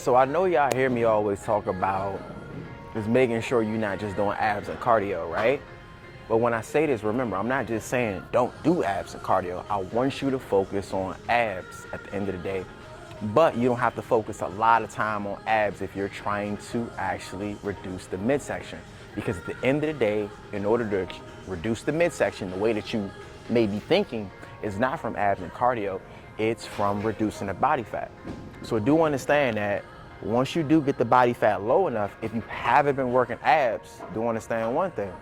So I know y'all hear me always talk about just making sure you're not just doing abs and cardio, right? But when I say this, remember, I'm not just saying don't do abs and cardio. I want you to focus on abs at the end of the day. But you don't have to focus a lot of time on abs if you're trying to actually reduce the midsection. Because at the end of the day, in order to reduce the midsection, the way that you may be thinking is not from abs and cardio, it's from reducing the body fat. So do understand that once you do get the body fat low enough, if you haven't been working abs, do understand one thing.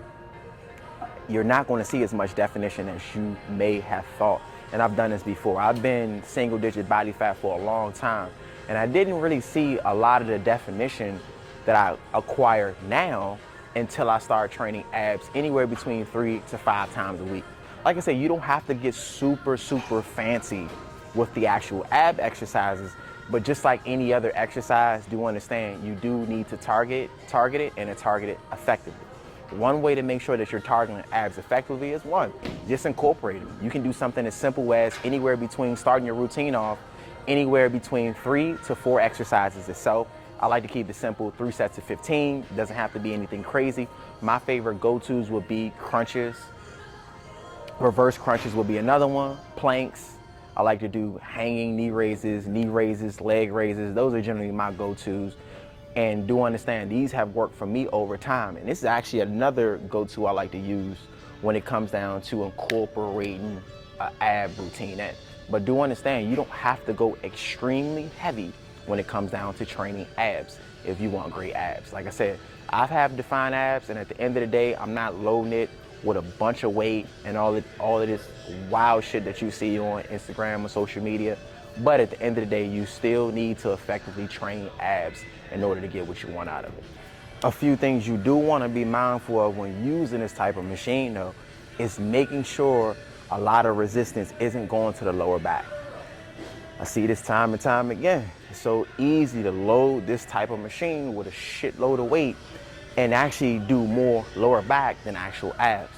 You're not going to see as much definition as you may have thought. And I've done this before. I've been single digit body fat for a long time. And I didn't really see a lot of the definition that I acquire now until I started training abs anywhere between 3 to 5 times a week. Like I said, you don't have to get super fancy with the actual ab exercises, but just like any other exercise, do understand you do need to target it and target it effectively. One way to make sure that you're targeting abs effectively is just incorporate them. You can do something as simple as anywhere between starting your routine off, anywhere between 3 to 4 exercises itself. I like to keep it simple, 3 sets of 15. It doesn't have to be anything crazy. My favorite go-tos would be crunches. Reverse crunches will be another one. Planks. I like to do hanging knee raises, leg raises. Those are generally my go-tos. And do understand, these have worked for me over time. And this is actually another go-to I like to use when it comes down to incorporating an ab routine in. But do understand, you don't have to go extremely heavy when it comes down to training abs if you want great abs. Like I said, I have defined abs, and at the end of the day, I'm not loading it with a bunch of weight and all of this wild shit that you see on Instagram or social media. But at the end of the day, you still need to effectively train abs in order to get what you want out of it. A few things you do want to be mindful of when using this type of machine though, is making sure a lot of resistance isn't going to the lower back. I see this time and time again. It's so easy to load this type of machine with a shitload of weight and actually do more lower back than actual abs.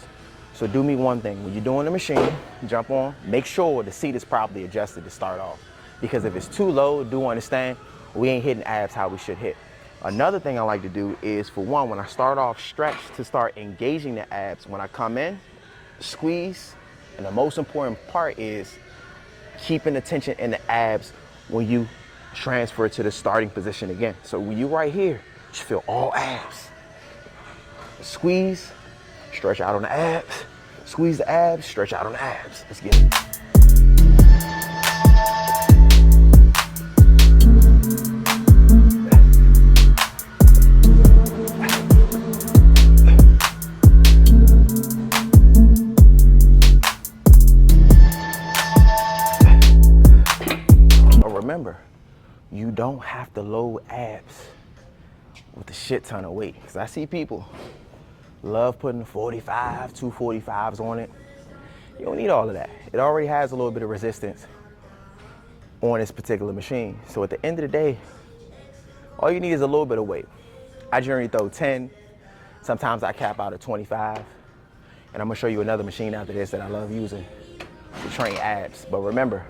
So do me one thing, when you're doing the machine, jump on, make sure the seat is properly adjusted to start off. Because if it's too low, do understand, we ain't hitting abs how we should hit. Another thing I like to do is, for one, when I start off stretch, to start engaging the abs. When I come in, squeeze, and the most important part is keeping the tension in the abs when you transfer to the starting position again. So when you right here, you should feel all abs. Squeeze, stretch out on the abs, squeeze the abs, stretch out on the abs. Let's get it. Remember, you don't have to load abs with a shit ton of weight. Because I see people love putting 245s on it. You don't need all of that. It already has a little bit of resistance on this particular machine. So at the end of the day, all you need is a little bit of weight. I generally throw 10. Sometimes I cap out at 25. And I'm gonna show you another machine after this that I love using to train abs. But remember,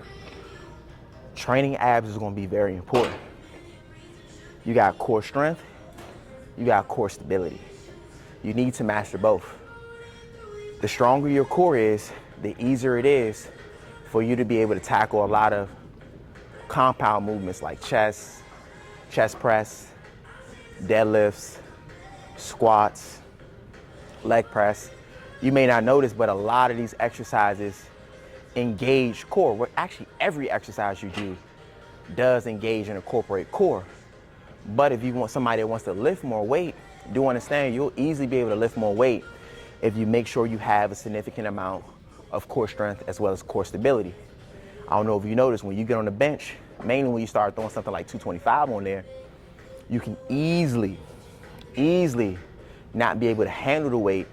training abs is going to be very important. You got core strength, you got core stability. You need to master both. The stronger your core is, the easier it is for you to be able to tackle a lot of compound movements like chest press, deadlifts, squats, leg press. You may not notice, but a lot of these exercises engage core. Well, actually, every exercise you do does engage and incorporate core. But if you want somebody that wants to lift more weight, do understand you'll easily be able to lift more weight if you make sure you have a significant amount of core strength as well as core stability. I don't know if you notice, when you get on the bench, mainly when you start throwing something like 225 on there, you can easily not be able to handle the weight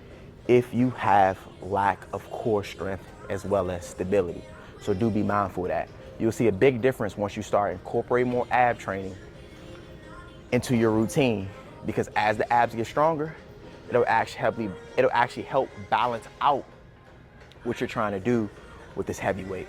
if you have lack of core strength as well as stability. So do be mindful of that. You'll see a big difference once you start incorporating more ab training into your routine, because as the abs get stronger, it'll actually help balance out what you're trying to do with this heavy weight.